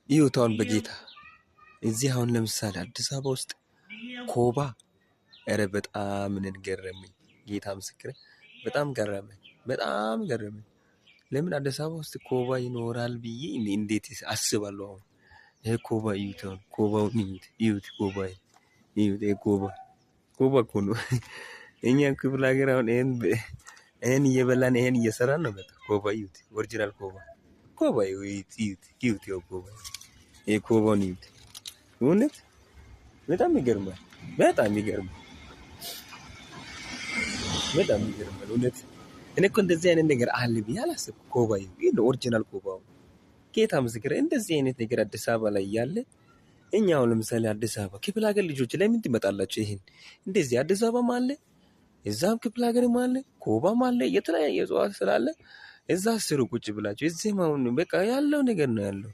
ይውታውን በጌታ እዚህ አሁን ለምሳሌ አዲስ አበባ ውስጥ ኮባ ኧረ በጣም ምን ገረመኝ። ጌታ ምስክር በጣም ገረመኝ። በጣም ገረመኝ። ለምን አዲስ አበባ ውስጥ ኮባ ይኖራል ብዬ እንዴት አስባለሁ። አሁን ይሄ ኮባ ይውታውን ኮባውን ይውት ኮባ ይውት ኮባ እኮ ነው። እኛ ክፍለ ሀገር አሁን ይሄን እየበላን ይሄን እየሰራን ነው። በቃ ኮባ ይውት ኦሪጂናል ኮባ ይውት ኮባ ይሄ ኮባውን ይውት እውነት በጣም ይገርማል። በጣም ይገርማል። በጣም ይገርማል እውነት። እኔ እኮ እንደዚህ አይነት ነገር አለ ብዬ አላሰብኩም። ኮባ ይሄ ኦሪጂናል ኮባው ጌታ ምስክር እንደዚህ አይነት ነገር አዲስ አበባ ላይ ያለ እኛ አሁን ለምሳሌ አዲስ አበባ ክፍለ ሀገር ልጆች ለምን ትመጣላችሁ? ይሄን እንደዚህ አዲስ አበባም አለ እዛም ክፍለ ሀገርም አለ ኮባም አለ የተለያየ እጽዋት ስላለ እዛ ስሩ ቁጭ ብላችሁ እዚህም አሁን በቃ ያለው ነገር ነው ያለው።